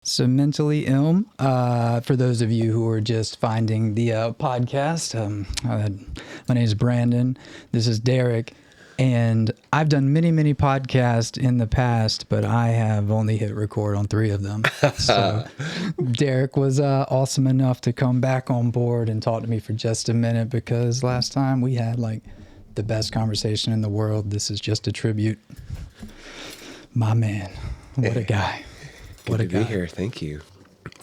So MentallyiLM, for those of you who are just finding the podcast, my name is Brandon. This is Derek. And I've done many, many podcasts in the past, but I have only hit record on 3 of them. So Derek was awesome enough to come back on board and talk to me for just a minute, because last time we had like the best conversation in the world. This is just a tribute. My man, what a guy. Good to be here. Thank you.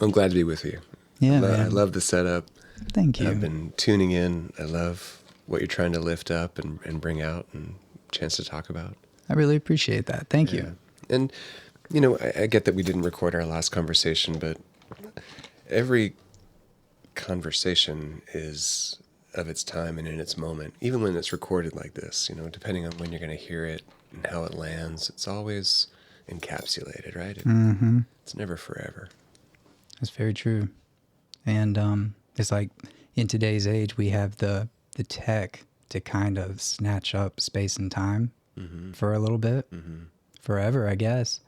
I'm glad to be with you. Yeah, I love the setup. Thank you. I've been tuning in. I love what you're trying to lift up and bring out and chance to talk about. I really appreciate that. Thank you. And, you know, I get that we didn't record our last conversation, but every conversation is of its time and in its moment, even when it's recorded like this, you know, depending on when you're going to hear it and how it lands, it's always encapsulated, right? It's never forever. That's very true. And it's like in today's age, we have the tech to kind of snatch up space and time for a little bit, forever, I guess.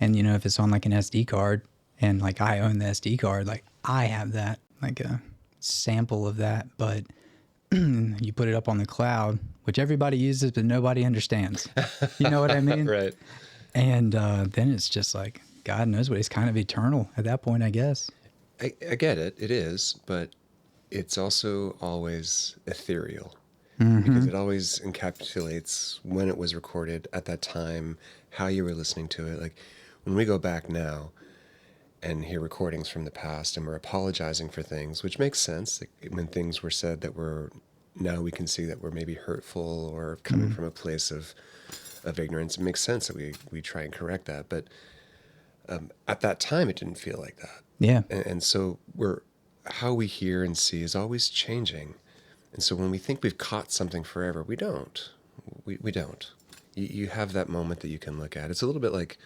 And, you know, if it's on like an SD card, and like I own the SD card, like I have that, like a sample of that, but you put it up on the cloud, which everybody uses, but nobody understands. You know what I mean? Right. And then it's just like, God knows what, it's kind of eternal at that point, I guess. I get it. It is, but it's also always ethereal because it always encapsulates when it was recorded at that time, how you were listening to it. Like when we go back now and hear recordings from the past and we're apologizing for things, which makes sense. Like when things were said that were, now we can see that were maybe hurtful or coming from a place of ignorance, it makes sense that we try and correct that. But at that time, it didn't feel like that. Yeah. And so how we hear and see is always changing. And so when we think we've caught something forever, we don't. We don't. You have that moment that you can look at. It's a little bit like,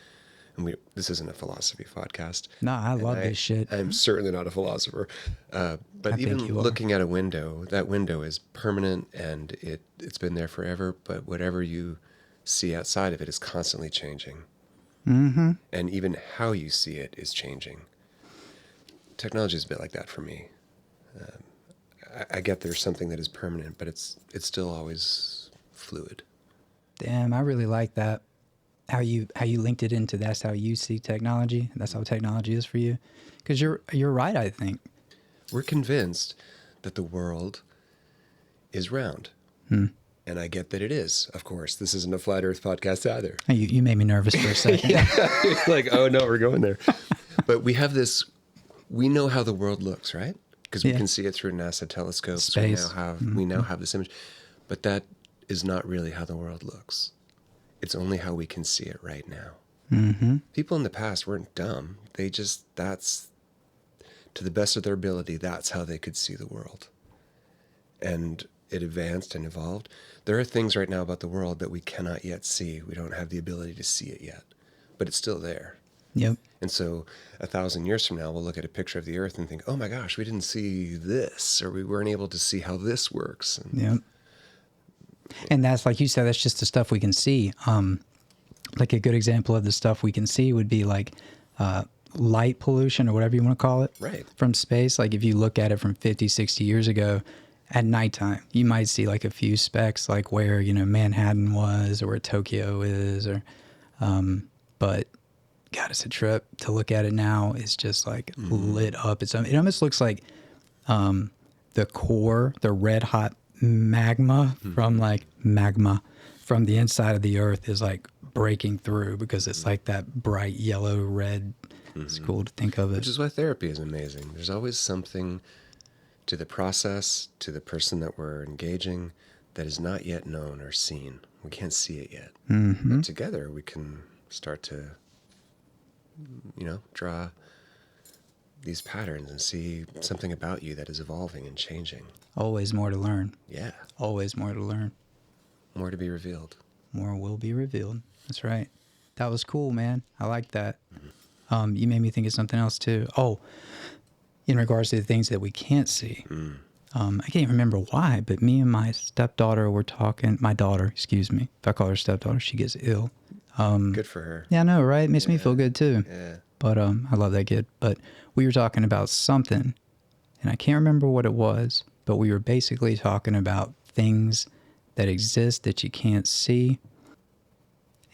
and this isn't a philosophy podcast. No, I love this shit. I'm certainly not a philosopher. But I even think you are. looking at a window, that window is permanent and it's been there forever. But whatever you see outside of it is constantly changing. And even how you see it is changing. Technology is a bit like that for me. I get there's something that is permanent, but it's still always fluid. Damn, I really like that. How you linked it into that's how you see technology. That's how technology is for you. Because you're right, I think. We're convinced that the world is round. And I get that it is, of course. This isn't a flat earth podcast either. You made me nervous for a second. Yeah, like, oh no, we're going there. But we have this, we know how the world looks, right? Because we can see it through NASA telescopes. Space. We now have this image. But that is not really how the world looks. It's only how we can see it right now. People in the past weren't dumb. They just, that's, to the best of their ability, that's how they could see the world. And it advanced and evolved. There are things right now about the world that we cannot yet see. We don't have the ability to see it yet, but it's still there. Yep. And so 1,000 years from now, we'll look at a picture of the earth and think, oh my gosh, we didn't see this, or we weren't able to see how this works. Yep. And that's, like you said, that's just the stuff we can see. Like a good example of the stuff we can see would be like light pollution or whatever you want to call it. Right. From space. Like if you look at it from 50, 60 years ago, at nighttime, you might see like a few specks, like where, you know, Manhattan was or where Tokyo is, or, but God, it's a trip to look at it now. It's just like lit up. It almost looks like the core, the red hot magma from the inside of the earth is like breaking through, because it's like that bright yellow red. It's cool to think of it. Which is why therapy is amazing. There's always something to the process, to the person that we're engaging, that is not yet known or seen. We can't see it yet. But together we can start to, you know, draw these patterns and see something about you that is evolving and changing. Always more to learn. Yeah. Always more to learn. More to be revealed. More will be revealed. That's right. That was cool, man. I like that. You made me think of something else too. Oh, in regards to the things that we can't see. I can't even remember why, but me and my stepdaughter were talking. My daughter, excuse me. If I call her stepdaughter, she gets ill. Good for her. Yeah, I know, right? It makes me feel good too. Yeah. But I love that kid. But we were talking about something, and I can't remember what it was, but we were basically talking about things that exist that you can't see.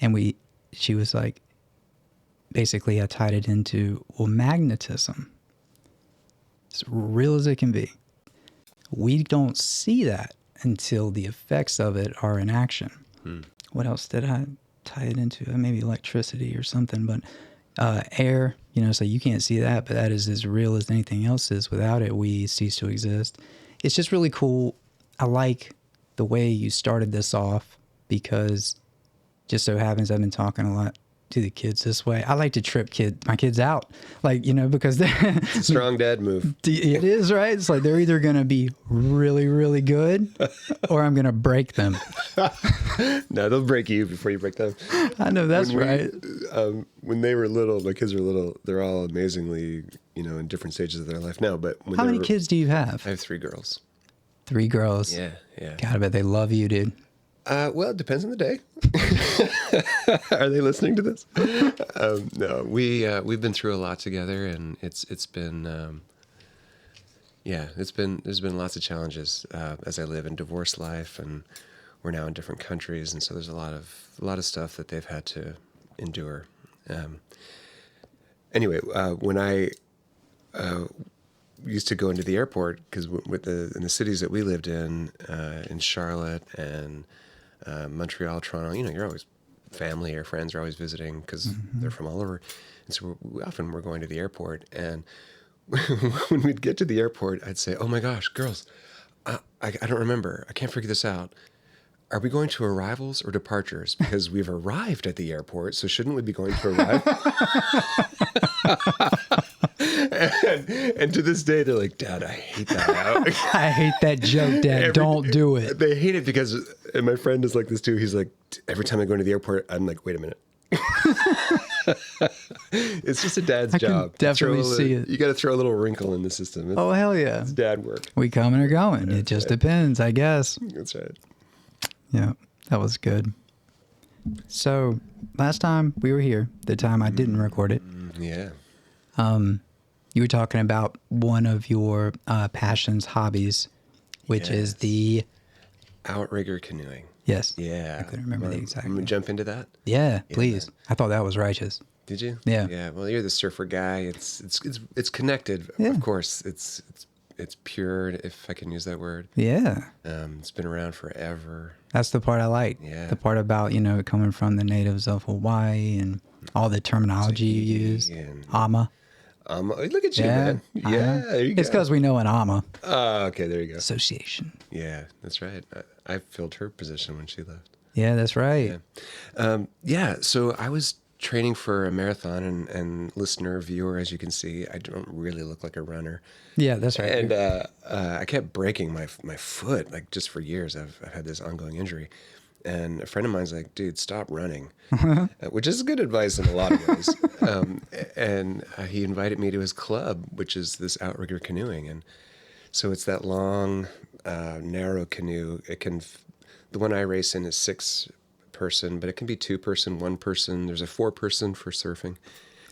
And she was like, basically I tied it into, well, magnetism. As real as it can be. We don't see that until the effects of it are in action. What else did I tie it into? Maybe electricity or something, but air, so you can't see that, but that is as real as anything else is. Without it, we cease to exist. It's just really cool. I like the way you started this off, because just so happens I've been talking a lot to the kids this way. I like to trip my kids out, because it's a strong dad move. It is, right? It's like they're either going to be really, really good or I'm going to break them. No, they'll break you before you break them. I know that's right. When they were little, my kids were little, they're all amazingly, in different stages of their life now. But how many kids do you have? I have 3 girls. 3 girls? Yeah. God, I bet they love you, dude. Well, it depends on the day. Are they listening to this? No, we've been through a lot together, and there's been lots of challenges as I live in divorce life, and we're now in different countries, and so there's a lot of stuff that they've had to endure. Anyway, when I used to go into the airport, because in the cities that we lived in Charlotte and Montreal, Toronto, you're always family or friends are always visiting because they're from all over. And so we often were going to the airport. And when we'd get to the airport, I'd say, oh my gosh, girls, I don't remember. I can't figure this out. Are we going to arrivals or departures? Because we've arrived at the airport, so shouldn't we be going to arrive? and to this day, they're like, Dad, I hate that. I hate that joke, Dad. Don't do it. They hate it because, and my friend is like this too. He's like, every time I go into the airport, I'm like, wait a minute. It's just a dad's job. Definitely see it. You got to throw a little wrinkle in the system. Oh, hell yeah. It's dad work. We coming or going. It just depends, I guess. That's right. Yeah, that was good. So last time we were here, the time I didn't record it. Yeah. You were talking about one of your passions, hobbies, which is the outrigger canoeing. Yes. Yeah. I couldn't remember the exact. I'm gonna jump into that. Yeah, please. I thought that was righteous. Did you? Yeah. Yeah. Well, you're the surfer guy. It's connected. Yeah. Of course. It's pure, if I can use that word. Yeah. It's been around forever. That's the part I like. Yeah. The part about, coming from the natives of Hawaii and all the terminology you use. Ama. Look at you, man. Yeah, there you go. It's because we know an ama. Okay, there you go. Association. Yeah, that's right. I filled her position when she left. Yeah, that's right. Yeah. So I was training for a marathon, and listener, viewer, as you can see, I don't really look like a runner. Yeah, that's right. And I kept breaking my foot, like just for years. I've had this ongoing injury. And a friend of mine's like, dude, stop running, which is good advice in a lot of ways. And he invited me to his club, which is this outrigger canoeing. And so it's that long, narrow canoe. The one I race in is 6-person, but it can be 2-person, 1-person. There's a 4-person for surfing.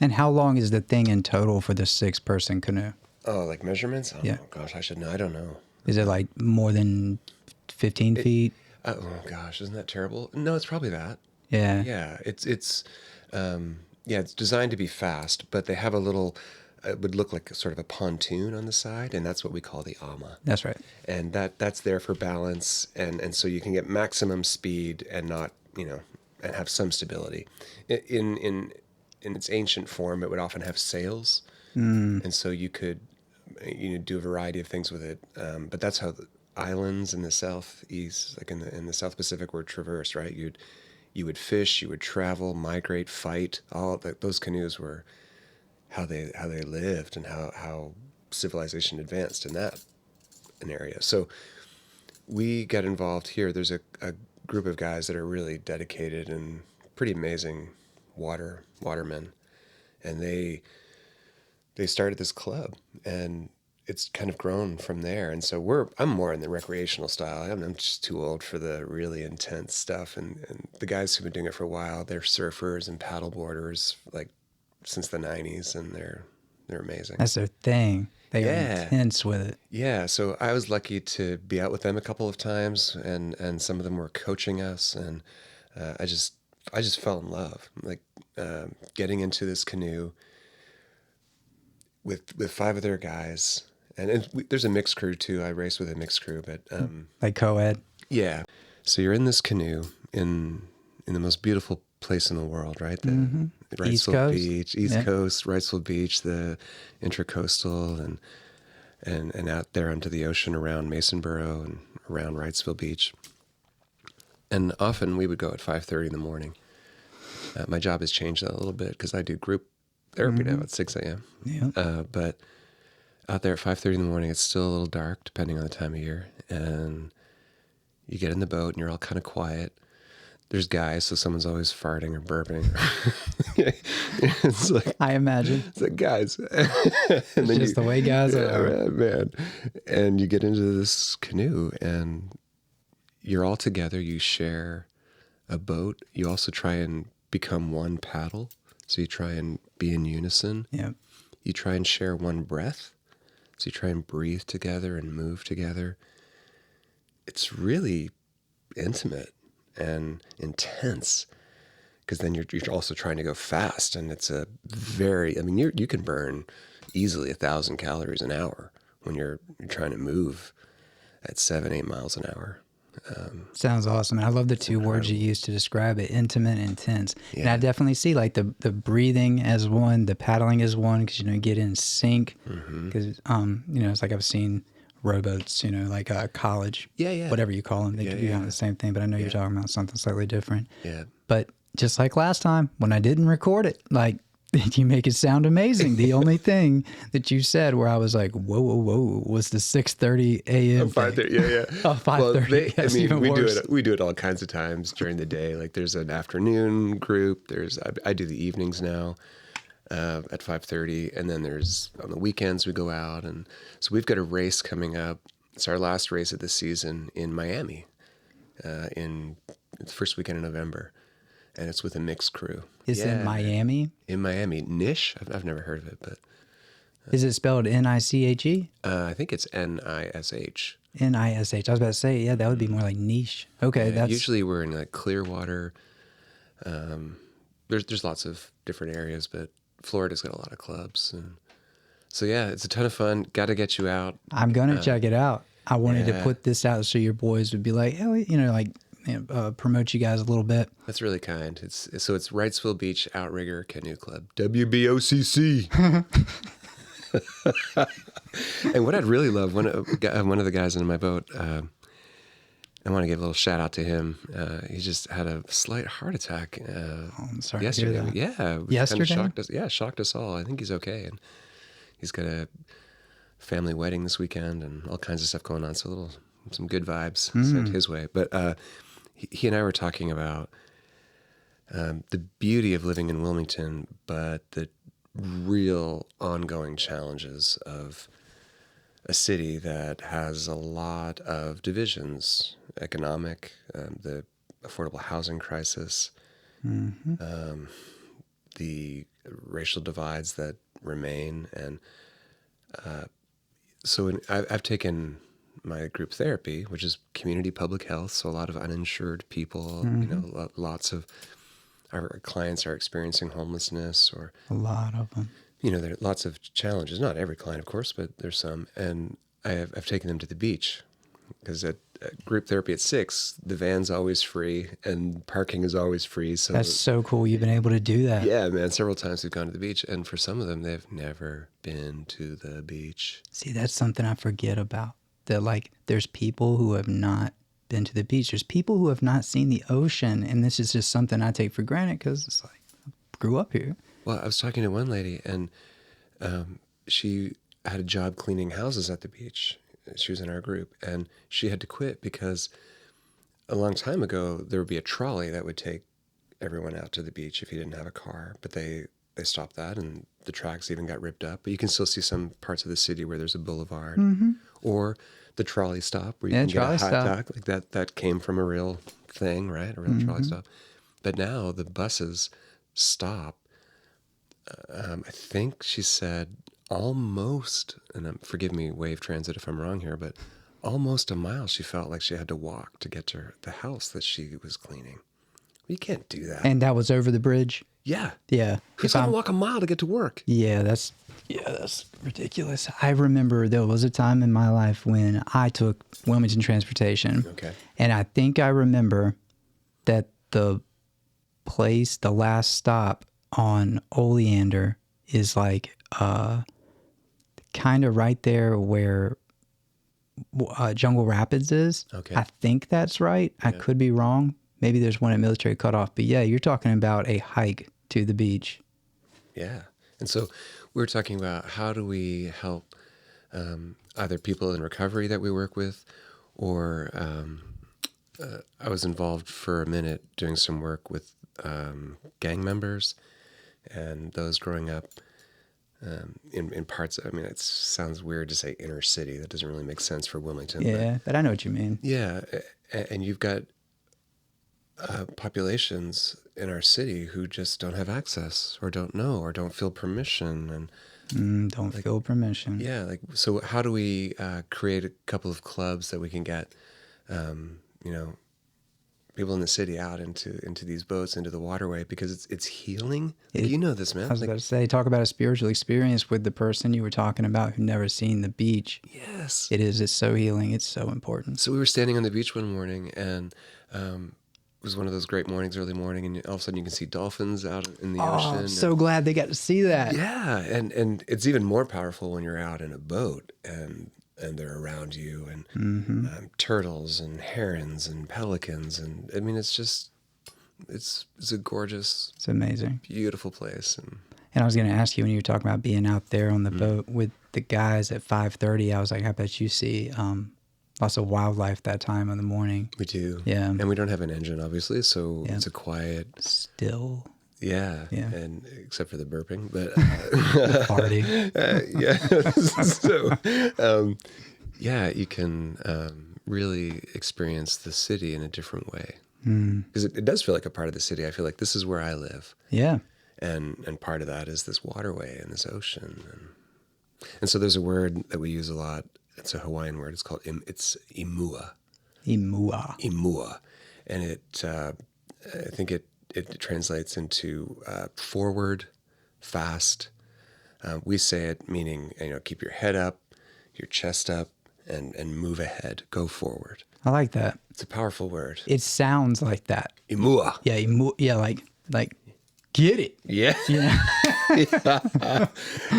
And how long is the thing in total for the 6-person canoe? Oh, like measurements? Oh, yeah. Gosh, I should know. I don't know. Is it like more than 15 feet? Oh gosh, isn't that terrible? No, it's probably that. Yeah. Yeah, it's designed to be fast, but they have a little, it would look like sort of a pontoon on the side, and that's what we call the ama. That's right. And that's there for balance, and so you can get maximum speed and not, and have some stability. In its ancient form, it would often have sails, and so you could, do a variety of things with it. But that's how islands in the southeast, like in the South Pacific, were traversed, right? You would fish, you would travel, migrate, fight. Those canoes were how they lived and how civilization advanced in an area. So we got involved here. There's a group of guys that are really dedicated and pretty amazing watermen, and they started this club, and it's kind of grown from there. And so I'm more in the recreational style. I'm just too old for the really intense stuff. And the guys who've been doing it for a while, they're surfers and paddleboarders, like since the 90s, and they're amazing. That's their thing. They are Yeah. intense with it. Yeah, so I was lucky to be out with them a couple of times, and some of them were coaching us, and I just fell in love, like getting into this canoe with 5 other guys, and there's a mixed crew too. I race with a mixed crew, but Like co-ed. yeah. So you're in this canoe in the most beautiful place in the world, right? The East Wrightsville Coast. Beach, East Yeah. Coast, Wrightsville Beach, the Intracoastal, and out there onto the ocean around Masonboro and around Wrightsville Beach. And often we would go at 5:30 in the morning. My job has changed that a little bit because I do group therapy now at 6 a.m. Yeah. But out there at 5:30 in the morning, it's still a little dark depending on the time of year. And you get in the boat and you're all kind of quiet. There's guys, so someone's always farting or burping. It's like, I imagine. it's like, guys. And It's just the way guys are. man. And you get into this canoe and you're all together. You share a boat. You also try and become one paddle. So you try and be in unison. Yeah. You try and share one breath. So you try and breathe together and move together. It's really intimate and intense, because then you're also trying to go fast, and it's a very, I mean, you can burn easily 1,000 calories an hour when you're trying to move at 7-8 miles an hour. Sounds awesome. And I love the two words you used to describe it: intimate, intense. And Yeah. I definitely see like the breathing as one, the paddling as one, because you get in sync. Because it's like I've seen rowboats, like college, Yeah. whatever you call them, they could be on the same thing. But I know you're talking about something slightly different. Yeah. But just like last time when I didn't record it, like you make it sound amazing. The only thing that you said where I was like, whoa, was the 6:30 a.m. 5:30, yeah. Oh, 5:30. That's even worse. We do it all kinds of times during the day. Like there's an afternoon group. I do the evenings now at 5:30, and then there's on the weekends we go out, and so we've got a race coming up. It's our last race of the season in Miami, in the first weekend in November, and it's with a mixed crew. Is it in Miami? In Miami, Niche. I've never heard of it, but Is it spelled Niche? I think it's Nish. Nish. I was about to say, yeah, that would be more like niche. Okay, Yeah, that's usually we're in like Clearwater. There's lots of different areas, but Florida's got a lot of clubs, and so yeah, it's a ton of fun. Got to get you out. I'm gonna check it out. I wanted to yeah. put this out so your boys would be like, promote you guys a little bit. That's really kind. It's Wrightsville Beach Outrigger Canoe Club, WBOCC. And what I'd really love, one of the guys in my boat, I want to give a little shout out to him. He just had a slight heart attack I'm sorry yesterday. to hear that. Yeah, which Yesterday? kind of shocked us. Yeah, shocked us all. I think he's okay, and he's got a family wedding this weekend and all kinds of stuff going on. So some good vibes sent his way. But he and I were talking about the beauty of living in Wilmington, but the real ongoing challenges of a city that has a lot of divisions, economic, the affordable housing crisis, the racial divides that remain. And so I've taken my group therapy, which is community public health, so a lot of uninsured people, lots of our clients are experiencing homelessness, or A lot of them. there are lots of challenges. Not every client, of course, but there's some. And I've taken them to the beach, because at group therapy at 6, the van's always free and parking is always free. So That's so cool. You've been able to do that. yeah, man, several times we've gone to the beach, and for some of them, they've never been to the beach. See, that's something I forget about. That there's people who have not been to the beach. There's people who have not seen the ocean, and this is just something I take for granted because it's like I grew up here. Well, I was talking to one lady, and she had a job cleaning houses at the beach. She was in our group, and she had to quit because a long time ago, there would be a trolley that would take everyone out to the beach if you didn't have a car. But they stopped that, and the tracks even got ripped up. But you can still see some parts of the city where there's a boulevard, or the trolley stop where you can get a hot dog. Like that came from a real thing, right? A real trolley stop. But now the buses stop I think she said almost, and forgive me, wave transit if I'm wrong here, but almost a mile she felt like she had to walk to get to the house that she was cleaning. You can't do that. And that was over the bridge? Yeah. Yeah. Who's going to walk a mile to get to work? Yeah, that's ridiculous. I remember there was a time in my life when I took Wilmington transportation. Okay. And I think I remember that the last stop on Oleander is like kind of right there where Jungle Rapids is. Okay. I think that's right. Yeah. I could be wrong. Maybe there's one at Military Cutoff. But yeah, you're talking about a hike to the beach. Yeah. And so we're talking about how do we help either people in recovery that we work with, or I was involved for a minute doing some work with gang members and those growing up in parts. I mean, it sounds weird to say inner city. That doesn't really make sense for Wilmington. Yeah, but I know what you mean. Yeah, and you've got populations in our city who just don't have access, or don't know, or don't feel permission, and don't feel permission. Yeah, like, so how do we create a couple of clubs that we can get, people in the city out into these boats, into the waterway, because it's healing. You know this, man. I was about to say, talk about a spiritual experience with the person you were talking about who never seen the beach. Yes, it is. It's so healing. It's so important. So we were standing on the beach one morning, and it was one of those great mornings, early morning, and all of a sudden you can see dolphins out in the ocean. I'm so glad they got to see that. Yeah, and it's even more powerful when you're out in a boat and they're around you, and turtles and herons and pelicans, and I mean, it's a gorgeous, it's amazing, beautiful place. And I was going to ask you, when you were talking about being out there on the boat with the guys at 5:30, I was like, I bet you see lots of wildlife that time in the morning. We do. Yeah. And we don't have an engine, obviously, so it's a quiet... Still. Yeah. And except for the burping, but... Party. So, you can really experience the city in a different way. Because it does feel like a part of the city. I feel like this is where I live. Yeah. And part of that is this waterway and this ocean. And so there's a word that we use a lot. It's a Hawaiian word. It's called imua. Imua. Imua. And I think it translates into forward, fast. We say it meaning, keep your head up, your chest up, and move ahead, go forward. I like that. It's a powerful word. It sounds like that. Imua. Yeah, yeah, like get it. Yeah. Yeah.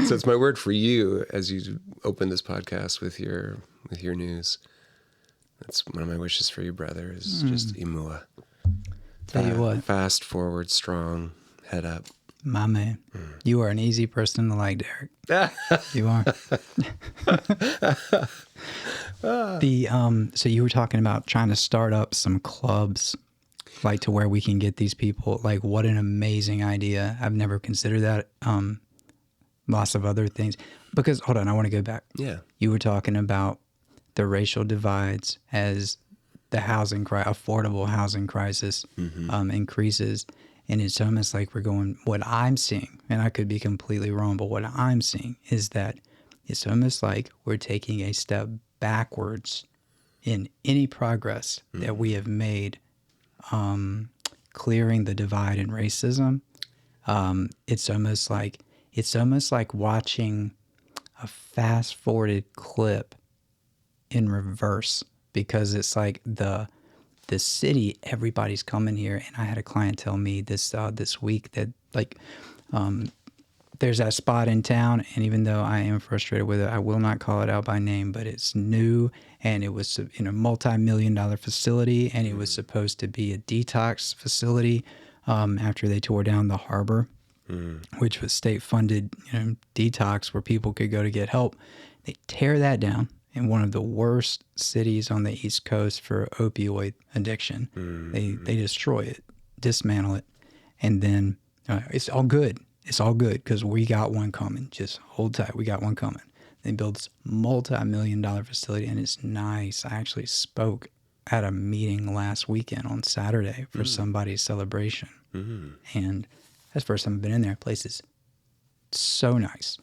So it's my word for you as you open this podcast with your news. That's one of my wishes for you, brother, is just imua. Tell you what. Fast, forward, strong, head up. My man. You are an easy person to like, Derek. You are. So you were talking about trying to start up some clubs, like to where we can get these people. Like, what an amazing idea. I've never considered that. Lots of other things. Because, hold on, I want to go back. Yeah. You were talking about the racial divides as the affordable housing crisis increases. And it's almost like what I'm seeing, and I could be completely wrong, but what I'm seeing is that it's almost like we're taking a step backwards in any progress that we have made clearing the divide in racism. It's almost like watching a fast-forwarded clip in reverse, because it's like the city, everybody's coming here. And I had a client tell me this week that there's that spot in town, and even though I am frustrated with it, I will not call it out by name, but it's new, and it was in a multi-million-dollar facility, and it was supposed to be a detox facility after they tore down the harbor, which was state-funded detox where people could go to get help. They tear that down in one of the worst cities on the East Coast for opioid addiction. They destroy it, dismantle it, and then it's all good. It's all good because we got one coming. Just hold tight. We got one coming. They build this multi-million-dollar facility, and it's nice. I actually spoke at a meeting last weekend on Saturday for somebody's celebration. And that's the first time I've been in there. Place is so nice.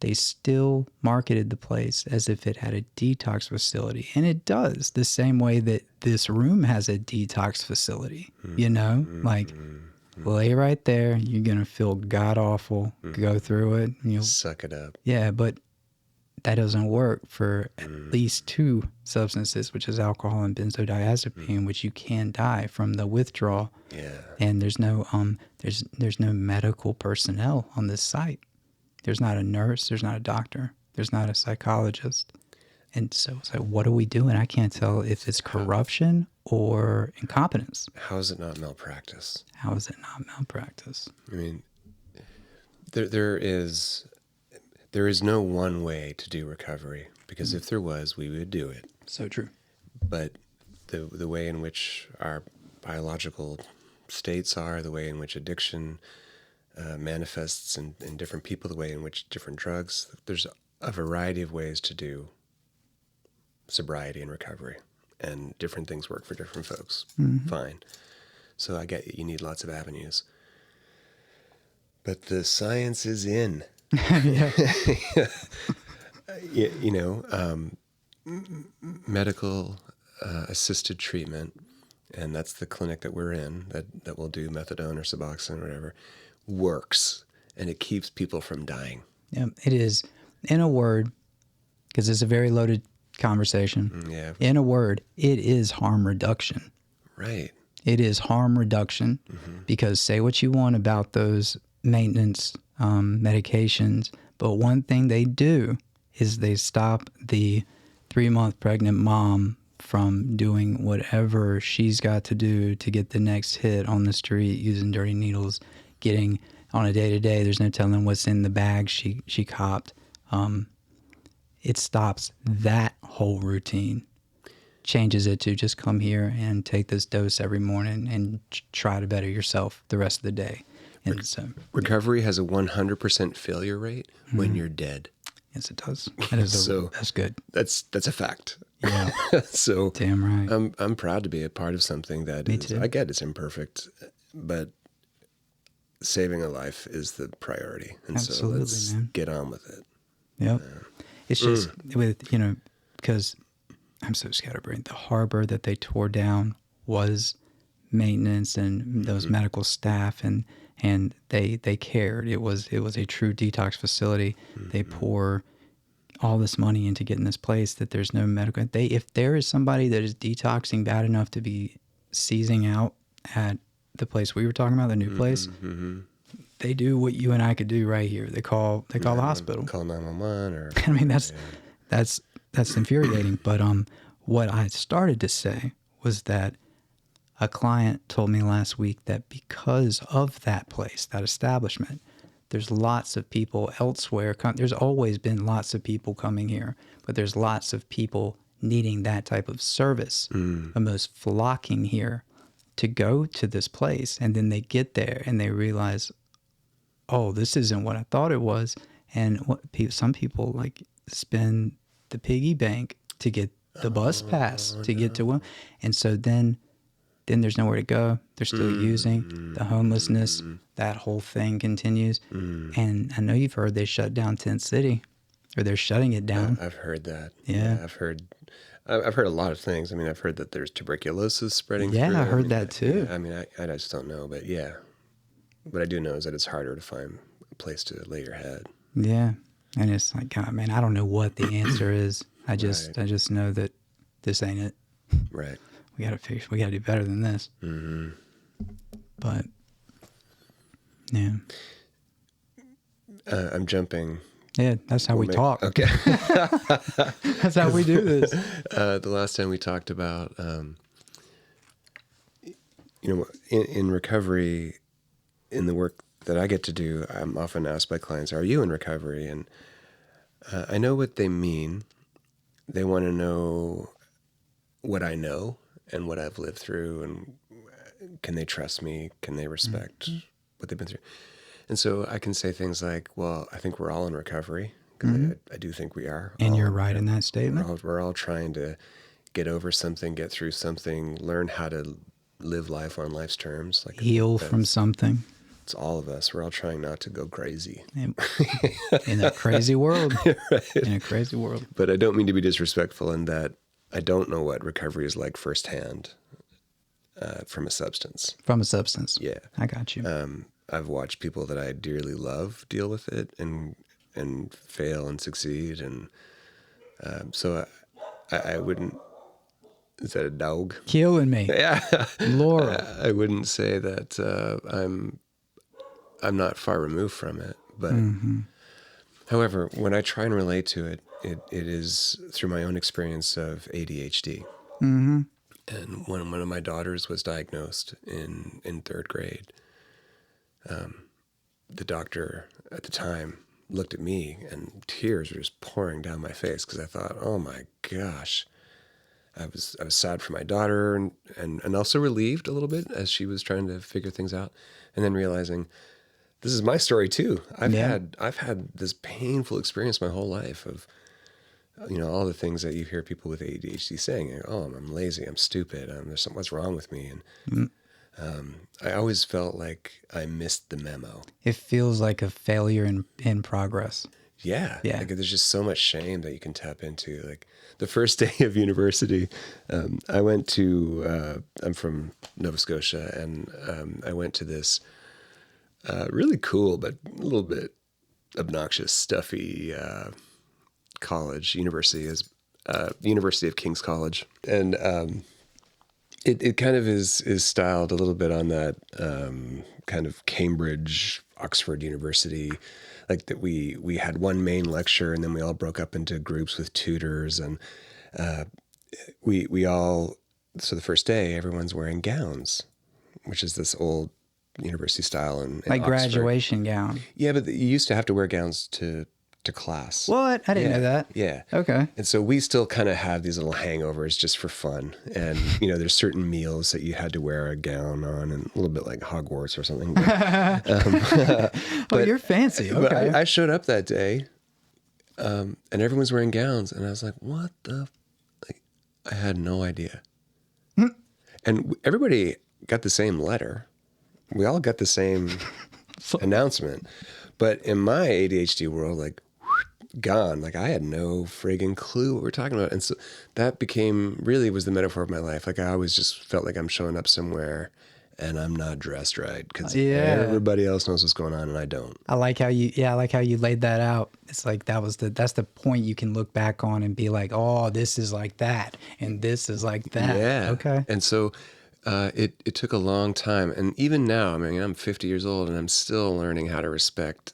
They still marketed the place as if it had a detox facility. And it does, the same way that this room has a detox facility. You know, like lay right there. You're going to feel god awful. Go through it. And you'll suck it up. Yeah, but that doesn't work for at least two substances, which is alcohol and benzodiazepine, which you can die from the withdrawal. Yeah. And there's no medical personnel on this site. There's not a nurse, there's not a doctor, there's not a psychologist. And so it's like, what are we doing? I can't tell if it's corruption or incompetence. How is it not malpractice? How is it not malpractice? I mean, there is no one way to do recovery, because if there was, we would do it. So true. But the way in which our biological states are, the way in which addiction manifests in different people, the way in which different drugs, there's a variety of ways to do sobriety and recovery, and different things work for different folks. Fine. So I get you need lots of avenues. But the science is in. Yeah. Medical assisted treatment, and that's the clinic that we're in, that will do methadone or Suboxone or whatever, works, and it keeps people from dying. Yeah, it is, in a word, because it's a very loaded conversation. Yeah. In a word, it is harm reduction. Right. It is harm reduction, because say what you want about those maintenance medications, but one thing they do is they stop the 3-month pregnant mom from doing whatever she's got to do to get the next hit on the street using dirty needles, getting on a day-to-day. There's no telling what's in the bag she copped. It stops that whole routine, changes it to just come here and take this dose every morning and try to better yourself the rest of the day. And so, Recovery has a 100% failure rate when you're dead. Yes, it does. That's good. That's a fact. Yeah. So Damn right. I'm proud to be a part of something that Me is, too. I get it's imperfect, but saving a life is the priority. And Absolutely, so let's man. get on with it. Yep. It's just with, because I'm so scatterbrained. The harbor that they tore down was maintenance and those medical staff, and they cared. It was a true detox facility. They pour all this money into getting this place that there's no medical. If there is somebody that is detoxing bad enough to be seizing out at the place we were talking about, the new place, they do what you and I could do right here. They call the hospital. Call 911 or... I mean, that's infuriating. But what I started to say was that a client told me last week that because of that place, that establishment, there's lots of people elsewhere. There's always been lots of people coming here, but there's lots of people needing that type of service, almost flocking here to go to this place. And then they get there and they realize, oh, this isn't what I thought it was. And some people like spend the piggy bank to get the bus pass to get to one. And so then there's nowhere to go. They're still using the homelessness. That whole thing continues. And I know you've heard they shut down Tent City, or they're shutting it down. I've heard that. Yeah. I've heard a lot of things. I mean, I've heard that there's tuberculosis spreading through. Yeah, I heard that too. I just don't know, but yeah. What I do know is that it's harder to find a place to lay your head. Yeah. And it's like, God, man, I don't know what the answer is. I just know that this ain't it. Right. We got to do better than this. But yeah. I'm jumping. Yeah, that's how we talk. Okay. That's how we do this. The last time we talked about, in recovery, in the work that I get to do, I'm often asked by clients, "Are you in recovery?" And I know what they mean. They want to know what I know and what I've lived through, and can they trust me? Can they respect what they've been through? And so I can say things like, well, I think we're all in recovery, because I do think we are. And you're right in that statement. We're all trying to get over something, get through something, learn how to live life on life's terms. Heal from something. It's all of us. We're all trying not to go crazy. In a crazy world. Right. In a crazy world. But I don't mean to be disrespectful in that I don't know what recovery is like firsthand from a substance. From a substance. Yeah. I got you. I've watched people that I dearly love deal with it and fail and succeed. And so I wouldn't... Is that a dog? Killing me. Yeah. Laura. I wouldn't say that I'm not far removed from it. But however, when I try and relate to it, it is through my own experience of ADHD. Mm-hmm. And when one of my daughters was diagnosed in 3rd grade, the doctor at the time looked at me and tears were just pouring down my face because I thought, oh my gosh. I was sad for my daughter and also relieved a little bit as she was trying to figure things out, and then realizing this is my story too. I've had this painful experience my whole life of, all the things that you hear people with ADHD saying. Oh, I'm lazy, I'm stupid, there's something, what's wrong with me, and I always felt like I missed the memo. It feels like a failure in progress. Yeah. Like there's just so much shame that you can tap into. Like the first day of university, I went to, I'm from Nova Scotia, and I went to this really cool, but a little bit obnoxious, stuffy university of King's College. And it kind of is styled a little bit on that kind of Cambridge, Oxford University, like that we had one main lecture and then we all broke up into groups with tutors, and we all, so the first day everyone's wearing gowns, which is this old university style in like Oxford. Graduation gown. Yeah, but you used to have to wear gowns to class. What? I didn't know that. Yeah. Okay. And so we still kind of have these little hangovers just for fun. And, there's certain meals that you had to wear a gown on, and a little bit like Hogwarts or something. But, you're fancy. Okay. But I showed up that day, and everyone's wearing gowns. And I was like, what the... Like, I had no idea. And everybody got the same letter. We all got the same announcement. But in my ADHD world, like, gone. Like, I had no friggin' clue what we're talking about. And so that really was the metaphor of my life. Like, I always just felt like I'm showing up somewhere and I'm not dressed right because everybody else knows what's going on and I don't. I like how you laid that out. It's like that's the point you can look back on and be like, oh, this is like that and this is like that. Yeah. Okay. And so it took a long time. And even now, I mean, I'm 50 years old and I'm still learning how to respect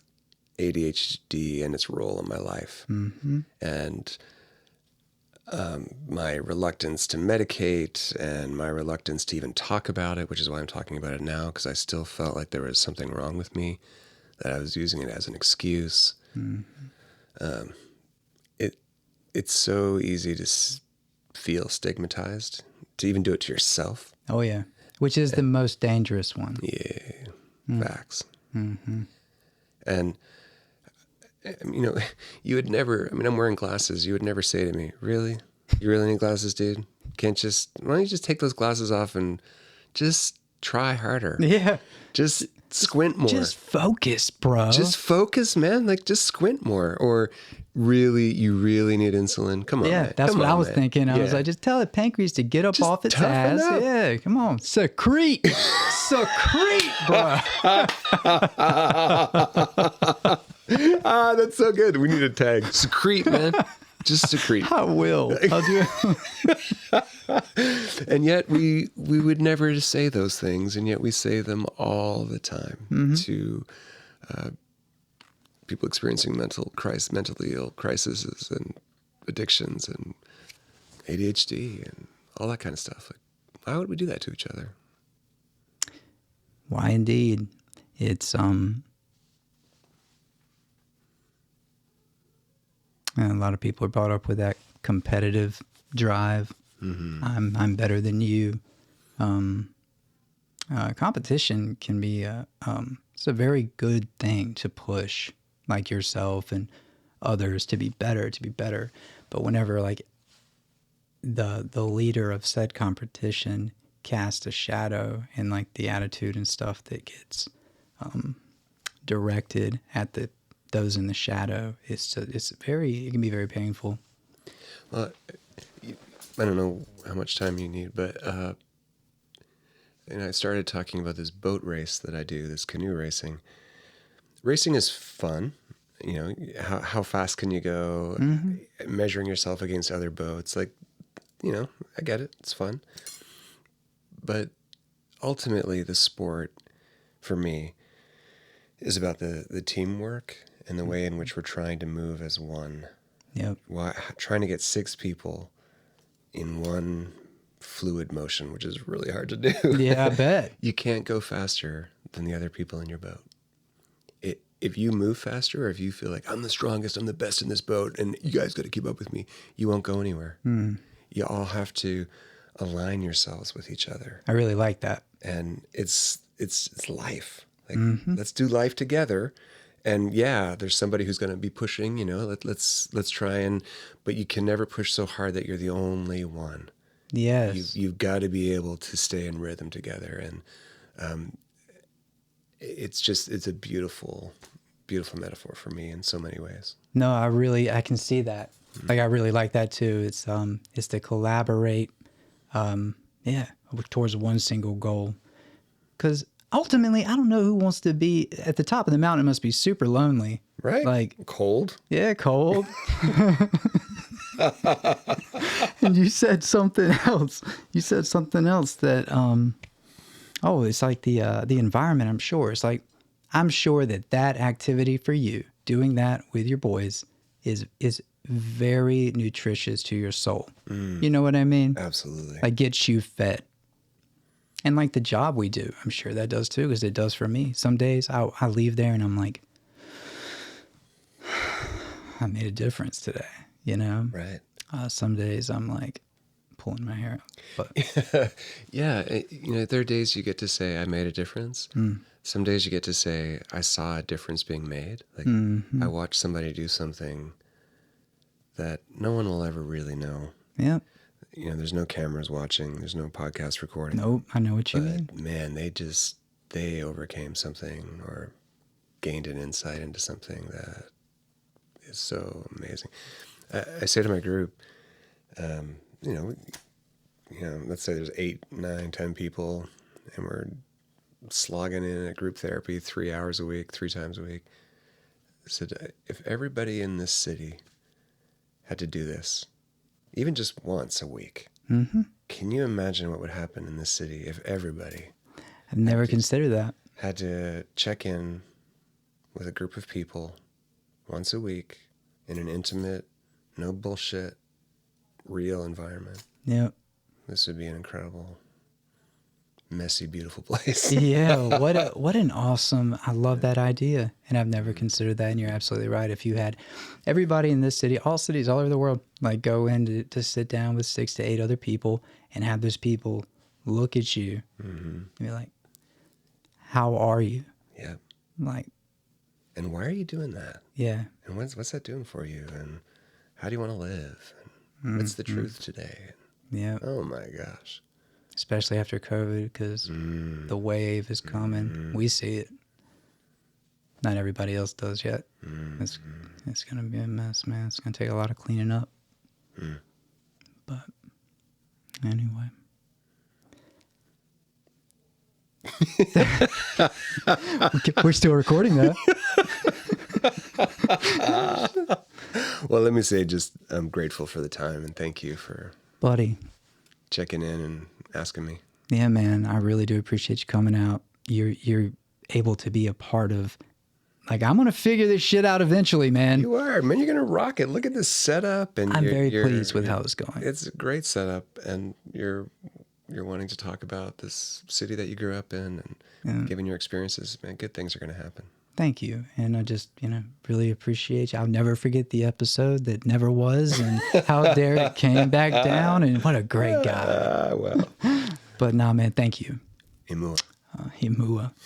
ADHD and its role in my life. Mm-hmm. And my reluctance to medicate and my reluctance to even talk about it, which is why I'm talking about it now, because I still felt like there was something wrong with me, that I was using it as an excuse. Mm-hmm. It's so easy to feel stigmatized, to even do it to yourself. Oh, yeah. Which is the most dangerous one. Yeah. Facts. Mm-hmm. And you would never, I'm wearing glasses. You would never say to me, really? You really need glasses, dude? Why don't you just take those glasses off and just try harder? Yeah. Just squint more. Just focus, bro. Just focus, man. Like, just squint more. Or you really need insulin? Come on, yeah, man. That's what I was thinking. I was like, just tell the pancreas to get up just off its ass. Up. Yeah, come on. Secrete. Secrete, bro. That's so good. We need a tag. Secrete, man. Just secrete. I will. I'll do it. And yet we would never say those things, and yet we say them all the time to people experiencing mentally ill crises and addictions and ADHD and all that kind of stuff. Like, why would we do that to each other? Why indeed? It's and a lot of people are brought up with that competitive drive. Mm-hmm. I'm better than you. Competition can be it's a very good thing to push, like yourself and others, to be better. But whenever like the leader of said competition casts a shadow, and like the attitude and stuff that gets directed at those in the shadow, it can be very painful. Well, I don't know how much time you need, but and I started talking about this boat race that I do, this canoe racing. Racing is fun. You know, how fast can you go? Measuring yourself against other boats, like, you know, I get it. It's fun. But ultimately, the sport, for me, is about the teamwork and the way in which we're trying to move as one. Yep. Trying to get 6 people in one fluid motion, which is really hard to do. Yeah, I bet. You can't go faster than the other people in your boat. If you move faster, or if you feel like I'm the strongest, I'm the best in this boat, and you guys got to keep up with me, you won't go anywhere. You all have to align yourselves with each other. I really like that. And it's life. Like, let's do life together. And yeah, there's somebody who's going to be pushing, you know, let's try but you can never push so hard that you're the only one. Yes. You've got to be able to stay in rhythm together. And it's a beautiful, beautiful metaphor for me in so many ways. No, I can see that. Like, I really like that too. It's to collaborate, towards one single goal. Because ultimately, I don't know who wants to be at the top of the mountain. It must be super lonely. Right? Like, cold? Yeah, cold. And you said something else. You said something else that, it's like the environment, I'm sure. It's like, I'm sure that activity for you, doing that with your boys, is very nutritious to your soul. You know what I mean? Absolutely. Like, gets you fed. And like the job we do, I'm sure that does too, because it does for me. Some days I leave there and I'm like, I made a difference today, you know? Right. Some days I'm like pulling my hair out. But yeah, you know, there are days you get to say, I made a difference. Some days you get to say, I saw a difference being made. Like, I watched somebody do something that no one will ever really know. Yeah. You know, there's no cameras watching. There's no podcast recording. Nope, I know what you mean. Man, they overcame something or gained an insight into something that is so amazing. I say to my group, you know, let's say there's 8, 9, 10 people, and we're slogging in at group therapy 3 hours a week, 3 times a week. I said, if everybody in this city had to do this, even just once a week, can you imagine what would happen in this city if everybody... I've never considered that. ...had to check in with a group of people once a week in an intimate, no bullshit, real environment. Yep. This would be an incredible, messy, beautiful place. Yeah, what an awesome, I love that idea. And I've never considered that, and you're absolutely right. If you had everybody in this city, all cities all over the world, like go in to sit down with 6 to 8 other people and have those people look at you and be like, how are you? Yeah. Like, and why are you doing that? Yeah. And what's that doing for you? And how do you want to live? And what's the truth today? Yeah. Oh my gosh. Especially after COVID, because the wave is coming. We see it. Not everybody else does yet. It's going to be a mess, man. It's going to take a lot of cleaning up. But anyway. We're still recording that. Well, let me say I'm grateful for the time, and thank you for... Buddy. Checking in and asking me. Yeah, man. I really do appreciate you coming out. You're able to be a part of... Like, I'm going to figure this shit out eventually, man. You are. Man, you're going to rock it. Look at this setup. And I'm very pleased with how it's going. It's a great setup, and you're wanting to talk about this city that you grew up in and giving your experiences. Man, good things are going to happen. Thank you. And I just, really appreciate you. I'll never forget the episode that never was and how Derek came back down, and what a great guy. Well. But nah, man, thank you. Imua. Himua.